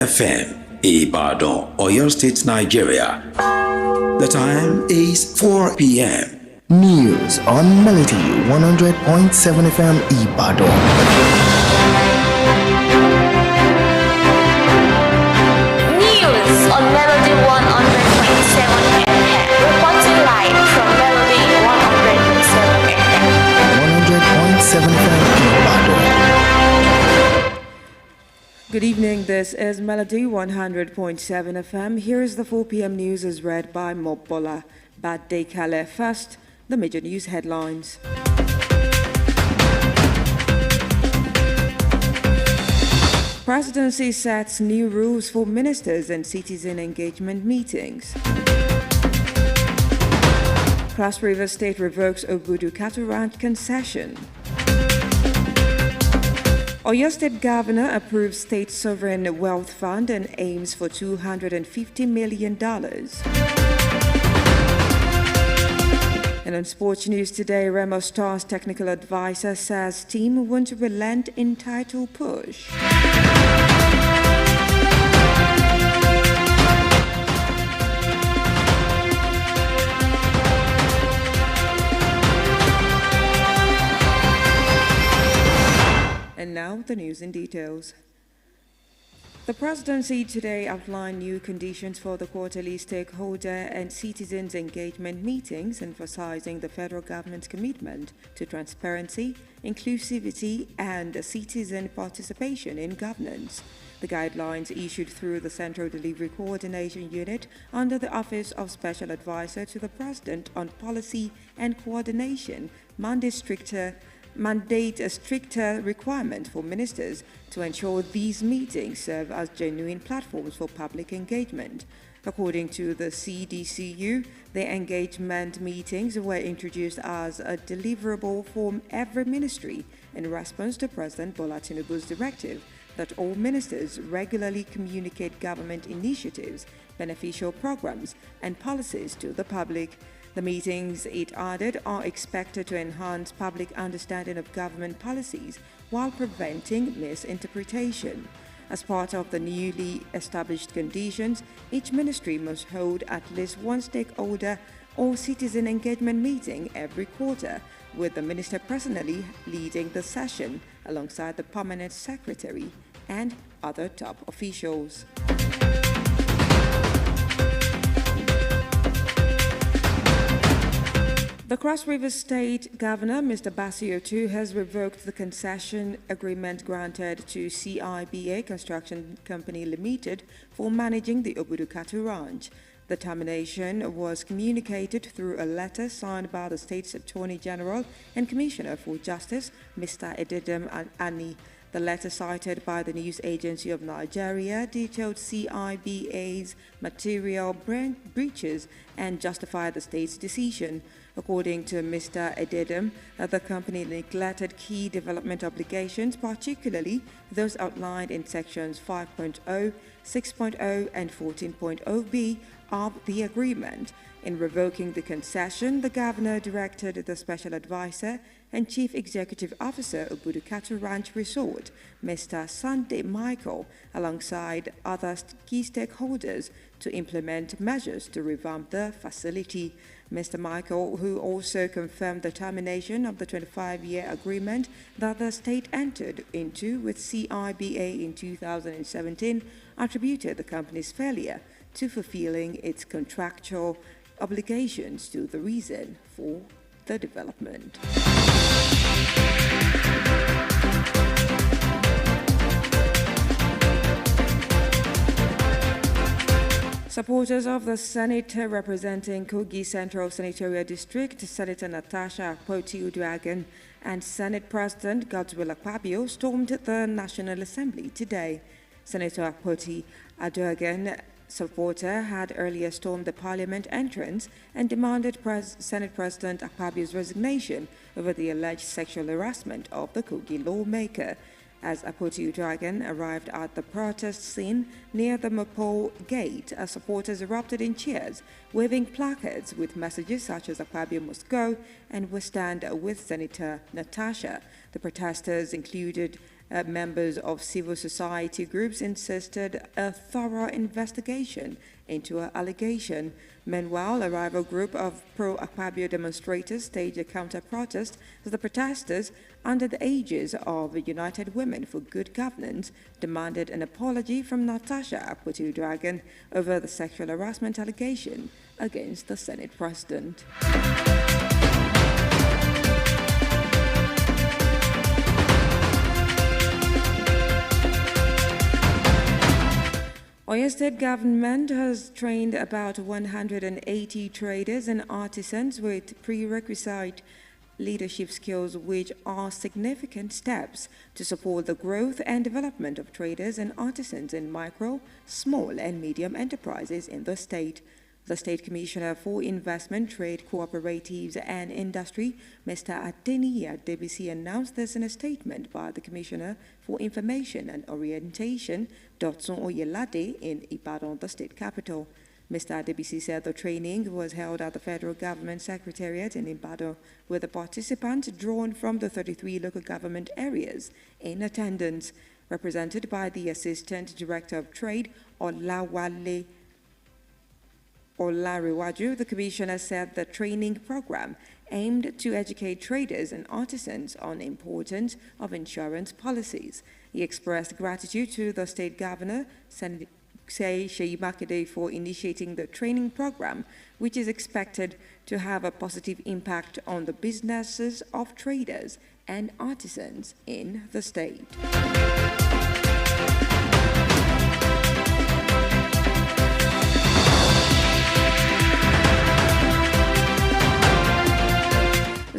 FM, Ibadan, Oyo State, Nigeria. The time is 4 p.m. News on Melody 100.7 FM Ibadan. News on Melody 100.7 FM. Reporting live from Melody 100.7 FM. 100.7 FM Ibadan. Good evening, this is Melody 100.7 FM. Here is the 4 p.m. news as read by Adebola. Bad day, Kale. First, the major news headlines. Presidency sets new rules for ministers and citizen engagement meetings. Cross River State revokes Obudu Cattle Ranch concession. Oyo State Governor approves State Sovereign Wealth Fund and aims for $250 million. And on sports news today, Remo Stars technical advisor says team won't relent in title push. And now the news in details. The presidency today outlined new conditions for the quarterly stakeholder and citizens engagement meetings, emphasizing the federal government's commitment to transparency, inclusivity, and citizen participation in governance. The guidelines issued through the Central Delivery Coordination Unit under the Office of Special Advisor to the President on Policy and Coordination mandate a stricter requirement for ministers to ensure these meetings serve as genuine platforms for public engagement. According to the CDCU, the engagement meetings were introduced as a deliverable from every ministry in response to President Bola Tinubu's directive that all ministers regularly communicate government initiatives, beneficial programs, and policies to the public. The meetings, it added, are expected to enhance public understanding of government policies while preventing misinterpretation. As part of the newly established conditions, each ministry must hold at least one stakeholder or citizen engagement meeting every quarter, with the minister personally leading the session alongside the permanent secretary and other top officials. The Cross River State Governor, Mr. Basio II, has revoked the concession agreement granted to CIBA Construction Company Limited for managing the Obudu Cattle Ranch. The termination was communicated through a letter signed by the state's Attorney General and Commissioner for Justice, Mr. Ededem Ani. The letter cited by the News Agency of Nigeria detailed CIBA's material breaches and justified the state's decision. According to Mr. Ededem, the company neglected key development obligations, particularly those outlined in sections 5.0, 6.0, and 14.0b of the agreement. In revoking the concession, the governor directed the special advisor and chief executive officer of Obudu Cattle Ranch Resort, Mr. Sunday Michael, alongside other key stakeholders, to implement measures to revamp the facility. Mr. Michael, who also confirmed the termination of the 25-year agreement that the state entered into with CIBA in 2017, attributed the company's failure to fulfilling its contractual obligations to the reason for the development. Supporters of the senator representing Kogi Central Senatorial District, Senator Natasha Akpoti-Uduaghan, and Senate President Godswill Akpabio stormed the National Assembly today. Senator Akpoti-Uduaghan supporter had earlier stormed the parliament entrance and demanded Senate President Akpabio's resignation over the alleged sexual harassment of the Kogi lawmaker. As Akpoti-Uduaghan arrived at the protest scene near the Mopo Gate, supporters erupted in cheers, waving placards with messages such as Akpabio must go and we stand with Senator Natasha. The protesters included Members of civil society groups insisted a thorough investigation into an allegation. Meanwhile, a rival group of pro-Akpabio demonstrators staged a counter-protest as the protesters, under the aegis of United Women for Good Governance, demanded an apology from Natasha Akpoti-Uduaghan over the sexual harassment allegation against the Senate President. Oyo State government has trained about 180 traders and artisans with prerequisite leadership skills, which are significant steps to support the growth and development of traders and artisans in micro, small and medium enterprises in the state. The State Commissioner for Investment, Trade, Cooperatives and Industry, Mr. Adebola, announced this in a statement by the Commissioner for Information and Orientation, Iroyin Orile Ede, in Ibadan, the state capital. Mr. Adebola said the training was held at the Federal Government Secretariat in Ibadan, with the participants drawn from the 33 local government areas in attendance, represented by the Assistant Director of Trade, Olawale Olariwaju. The Commissioner said the training program aimed to educate traders and artisans on the importance of insurance policies. He expressed gratitude to the State Governor, Seyi Makinde, for initiating the training program, which is expected to have a positive impact on the businesses of traders and artisans in the state.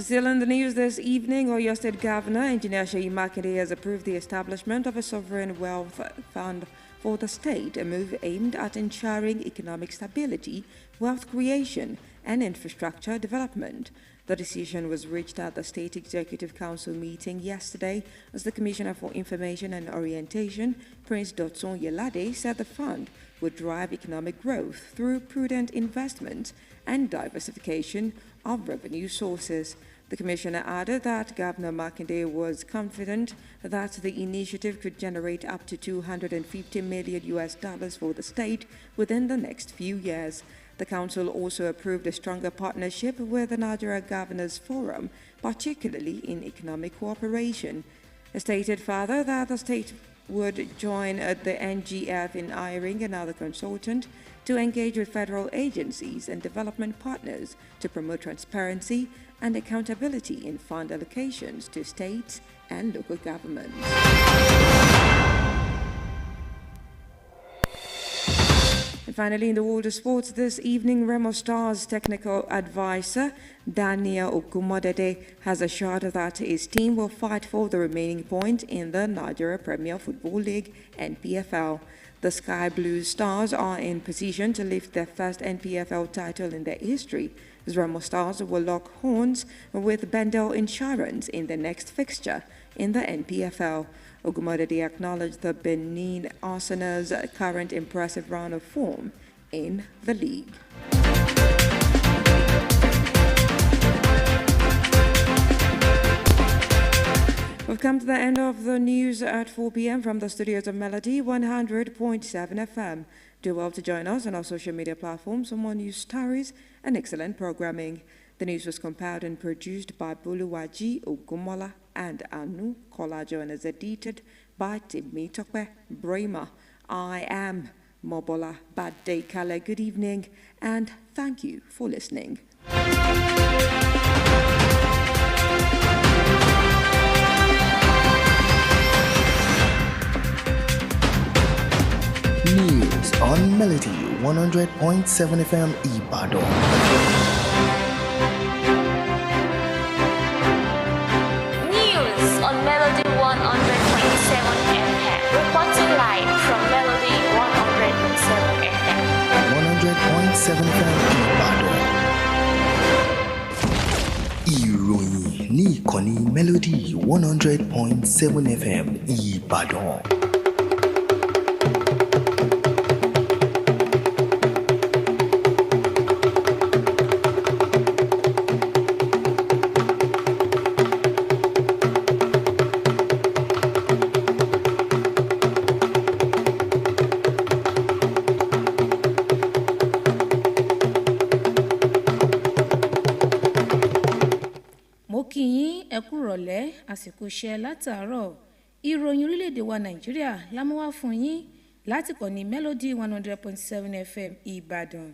Still in the news this evening, Oyo State Governor Engineer Seyi Makinde has approved the establishment of a sovereign wealth fund for the state, a move aimed at ensuring economic stability, wealth creation, and infrastructure development. The decision was reached at the State Executive Council meeting yesterday as the Commissioner for Information and Orientation, Prince Dotun Yelade, said the fund would drive economic growth through prudent investment and diversification of revenue sources. The Commissioner added that Governor Makinde was confident that the initiative could generate up to $250 million for the state within the next few years. The Council also approved a stronger partnership with the Nigeria Governors Forum, particularly in economic cooperation. It stated further that the state would join the NGF in hiring another consultant to engage with federal agencies and development partners to promote transparency and accountability in fund allocations to states and local governments. And finally, in the world of sports this evening, Remo Stars technical advisor Daniel Okumodede has assured that his team will fight for the remaining point in the Nigeria Premier Football League (NPFL). The Sky Blue Stars are in position to lift their first NPFL title in their history, as Remo Stars will lock horns with Bendel Insurance in the next fixture in the NPFL. Ogumodede acknowledged the Benin Arsenal's current impressive run of form in the league. We've come to the end of the news at 4 p.m. from the studios of Melody 100.7 FM. Do well to join us on our social media platforms for more news stories and excellent programming. The news was compiled and produced by Buluwaji Ogumola and Anu Kolajo and is edited by Timi Tokwe Brema. I am Mobola Bade Kale. Good evening and thank you for listening. News on Melody 100.7 FM Ibadan. News on Melody 100.7 FM. Reporting live from Melody 100.7 FM. 100.7 FM Ibadan. Iroyin ní ìkànnì Melody 100.7 FM Ibadan. ìrọ̀lẹ́ àsìkò iṣẹ́ látàárọ̀ ìròyìn orílẹ̀-èdè wa Nàìjíríà la mú wá fún yín láti kọ́ni Melody 100.7 FM Ìbàdàn.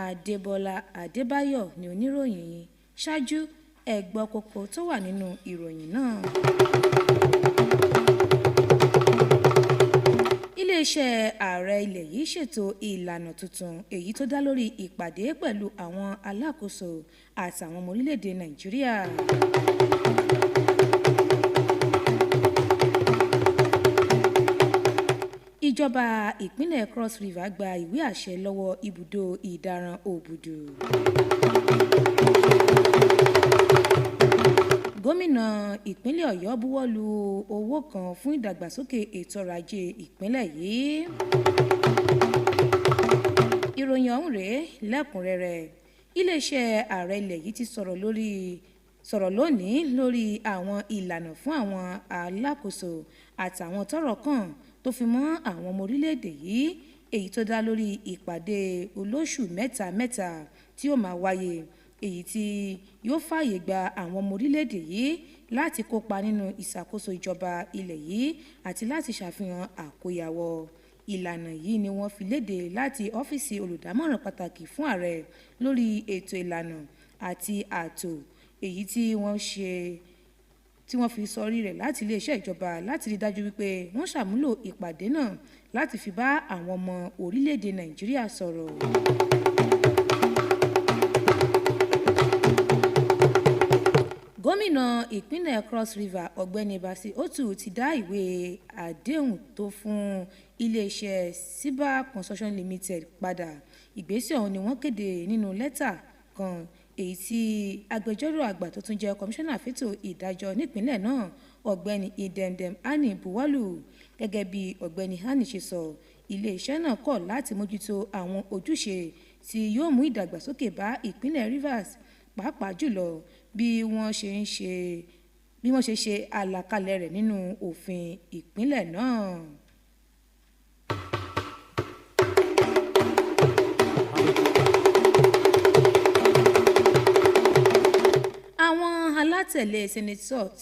Adebola Adébáyọ̀ ni oníròyìn yìí. Ṣáájú ẹ gbọ́ kókó tó wà nínú ìròyìn náà. Iléeṣẹ́ ààrẹ ilẹ̀ yìí ṣètò ìlànà tuntun èyí tó dá lórí ìpàdé pẹ̀lú àwọn alákòóso àtàwọn ọmọ orílẹ̀-èdè Nàìjíríà. Ìjọba ìpínlẹ̀ Cross River gba ìwé àṣẹ lọ́wọ́ ibùdó ìdaran Òbùdù. Gómìnà ìpínlẹ̀ Ọ̀yọ́ buwọ́lu owó kan fún ìdàgbàsókè ètò ọrọ̀ ajé ìpínlẹ̀ yìí. Ìròyìn ọ̀hún rèé lẹ́kùnrẹ́rẹ́. Iléeṣẹ́ ààrẹ ilẹ̀ yìí ti sọ̀rọ̀ lónìí lórí àwọn ìlànà fún àwọn alákòóso àtàwọn tọ́rọ̀ kàn tó fi mọ́ àwọn ọmọ orílẹ̀-èdè yìí èyí tó dá lórí ìpàdé olóṣù mẹ́ta tí ó máa wáyé èyí tí yóò fààyè gba àwọn ọmọ orílẹ̀-èdè yìí láti kópa nínú ìṣàkóso ìjọba ilẹ̀ yìí àti láti ṣàfihàn àkóyawọ́. Ìlànà yìí ni wọ́n fi léde láti ọ́fíìsì olùdámọ̀ràn pàtàkì fún ààrẹ lórí ètò ìlànà àti ààtò èyí tí wọ́n fi sọrí rẹ̀ láti iléeṣẹ́ ìjọba láti rí dájú wípé wọ́n ṣàmúlò ìpàdé náà láti fi bá àwọn ọmọ orílẹ̀-èdè Nàìjíríà sọ̀rọ̀. Gómìnà ìpínlẹ̀ Cross River ọ̀gbẹ́ni Basiotu ti dá ìwé àdéhùn tó fún iléeṣẹ́ Siba Construction Limited padà. Ìgbésẹ̀ ọ̀hún ni wọ́n kéde nínú lẹ́tà kan èyí tí agbẹjọ́rò àgbà tó tún jẹ́ kọmíṣánná fẹ́tò ìdájọ́ nípínlẹ̀ náà ọ̀gbẹ́ni Idemdem Ani buwọ́lù. Gẹ́gẹ́ bí ọ̀gbẹ́ni Ani ṣe sọ, iléeṣẹ́ náà kọ̀ láti mójútó àwọn ojúṣe tí yóò mú ìdàgbàsókè bá ìpínlẹ̀ Rivers pàápàá jùlọ bí wọ́n ṣe ṣe àlàkalẹ̀ rẹ̀ nínú òfin ìpínlẹ̀ náà. Àwọn alátẹ̀lé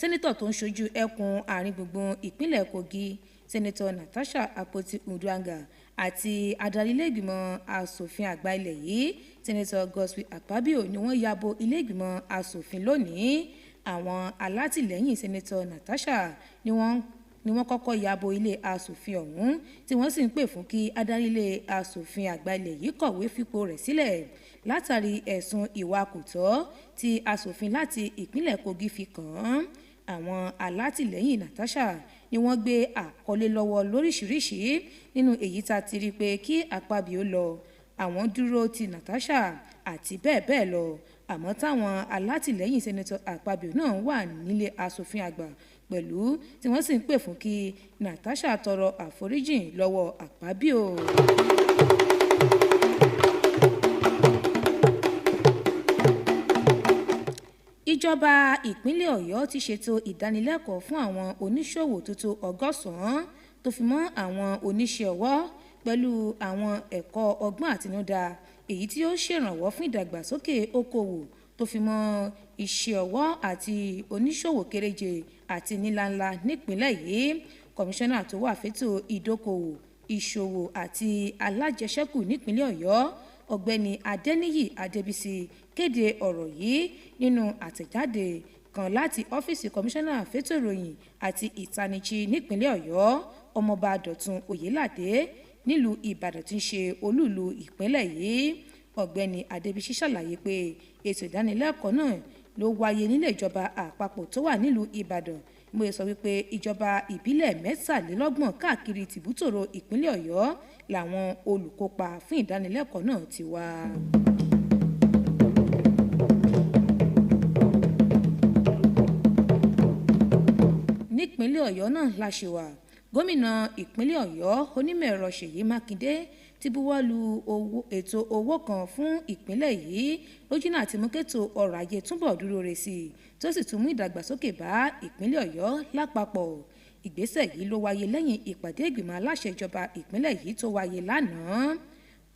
sẹ́nitọ̀ tó ń ṣojú ẹkùn àárín gbùngbùn ìpínlẹ̀ Kogi sẹ́nitọ̀ Natasha Akpoti-Uduaghan àti adarí ilé-ìgbìmọ̀ asòfin àgbà ilẹ̀ yìí sẹ́nitọ̀ Godswill Akpabio ni wọ́n yabo ilé-ìgbìmọ̀ asòfin lónìí. Àwọn alátìlẹ́yìn sẹ́nitọ̀ Natasha ni wọ́n kọ́kọ́ yabo ilé asòfin ọ̀hún tí wọ́n sì ń pè fún kí adarí ilé asòfin àgbà ilẹ̀ yìí kọ̀wé fipò rẹ̀ sílẹ̀ látàrí ẹ̀sùn ìwà kò tọ́ tí asòfin láti ìpínlẹ̀ Kogi fi kàn án. Àwọn alátìlẹ́yìn Natasha ni wọ́n gbé àkọlé lọ́wọ́ lóríṣìíríṣìí nínú èyí tá a ti rí pé kí Akpabio lọ àwọn dúró ti Natasha àti bẹ́ẹ̀ bẹ́ẹ̀ lọ. Àmọ́ táwọn alátìlẹ́yìn sẹ́nitọ̀ Akpabio náà wà nílé asòfin àgbà pẹ̀lú tí wọ́n sì ń pè fún kí Natasha tọrọ àforíjìn lọ́wọ́ Akpabio. Ìjọba ìpínlẹ̀ Ọ̀yọ́ ti ṣètò ìdánilẹ́kọ̀ọ́ fún àwọn oníṣòwò tó tó 100 tó fi mọ́ àwọn oníṣẹ́ ọwọ́ pẹ̀lú àwọn ẹ̀kọ́ ọgbọ́n àtinúdá èyí tí ó ṣèrànwọ́ fún ìdàgbàsókè okòwò tó fi mọ́ iṣẹ́ ọwọ́ àti oníṣòwò kéréje àti níláńlá nípìnlẹ̀ yìí. Kọmíṣánná tó wà fẹ́tò ìdókòwò ìṣòwò àti alájẹṣẹ́kù nípìnlẹ̀ Ọ̀yọ́ ọ̀gbẹ́ni Adéníyì Adébísí kéde ọ̀rọ̀ yìí nínú àtẹ̀jáde kan láti ọ́fíìsì kọmíṣánná fẹ́tò ìròyìn àti ìtanijí nípìnlẹ̀ Ọ̀yọ́ ọmọọba Dọ̀tun Oyèládé nílùú Ìbàdàn tí ń ṣe olúùlú ìpínlẹ̀ yìí. Ọ̀gbẹ́ni Adébísí ṣàlàyé pé ètò ìdánilẹ́kọ̀ọ́ náà ló wáyé nílé ìjọba àpapọ̀ tó wà nílùú Ìbàdàn. Mo sọ wípé ìjọba ìbílẹ̀ 23 káàkiri tìbútòrò ìpínlẹ̀ Ọ̀yọ́ làwọn olùkópa fún ìdánilẹ́kọ̀ọ́ náà ti wá. Nípínlẹ̀ Ọ̀yọ́ náà la ṣe wà. Gómìnà ìpínlẹ̀ Ọ̀yọ́ onímọ̀-ẹ̀rọ Ṣèyí Mákindé ti buwọ́lu ètò owó kan fún ìpínlẹ̀ yìí lójúnà àti mú kẹ́tò ọrọ̀ ajé túbọ̀ dúró re sí i tó sì tún mú ìdàgbàsókè bá ìpínlẹ̀ Ọ̀yọ́ lápapọ̀. Ìgbésẹ̀ yìí ló wáyé lẹ́yìn ìpàdé ìgbìmọ̀ aláṣẹ ìjọba ìpínlẹ̀ yìí tó wáyé lánàá.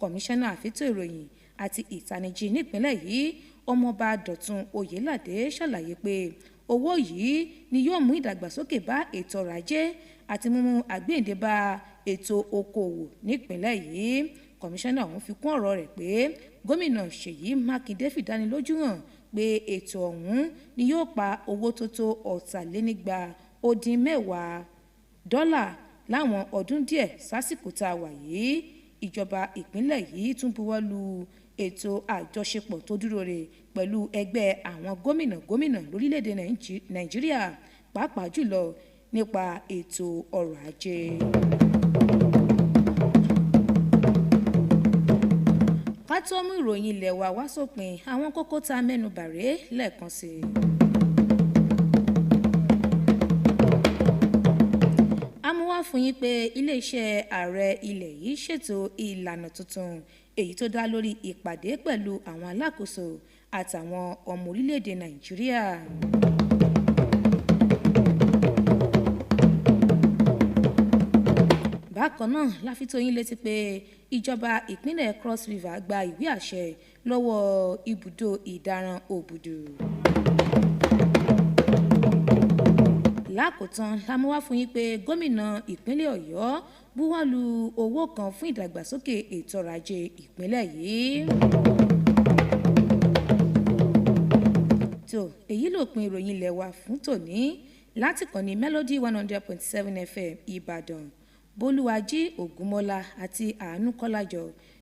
Kọmíṣánná àfẹ́tò ìròyìn àti ìtanijí nípínlẹ̀ yìí ọmọọba Dọ̀tun Oyèládé ṣàlàyé pé owó yìí ni yóò mú ìdàgbàsókè bá ètò ọrọ̀ ajé àti mímú àgbéǹde bá ètò okòòwò nípìnlẹ̀ yìí. Kọmíṣánná ọ̀hún fi kún ọ̀rọ̀ rẹ̀ pé gómìnà Ṣèyí Mákindé fìdánilójú hàn pé ètò ọ̀hún ni yóò pa owó tó tó $210 láwọn ọdún díẹ̀ sásìkò tá a wà yìí. Ìjọba ìpínlẹ̀ yìí tún buwọ́ lu ètò àjọṣepọ̀ tó dúró re pẹ̀lú ẹgbẹ́ àwọn gómìnà lórílẹ̀‐èdè Nàìjíríà pàápàá jùlọ nípa ètò ọrọ̀ ajé. Ká tó mú ìròyìn ilé wa wá sópin, àwọn kókó tá a mẹ́nu bà rèé lẹ́ẹ̀kan sí i. Wá fún yín pé iléeṣẹ́ ààrẹ ilẹ̀ yìí ṣètò ìlànà tuntun èyí tó dá lórí ìpàdé pẹ̀lú àwọn alákòóso àtàwọn ọmọ orílẹ̀-èdè Nàìjíríà. Bákan náà la fi tó yín létí pé ìjọba ìpínlẹ̀ Cross River gba ìwé àṣẹ lọ́wọ́ ibùdó ìdaran Òbùdù. Lákòótán la mú wá fún yín pé gómìnà ìpínlẹ̀ Ọ̀yọ́ buwọ́lu owó kan fún ìdàgbàsókè ètò ọrọ̀ ajé ìpínlẹ̀ yìí. tó èyí lópin ìròyìn ilé wa fún tòní láti kàn ní Melody 100.7 FM Ìbàdàn. Bólúwàjí Ògúnmọ́lá àti Àánú Kọ́lájọ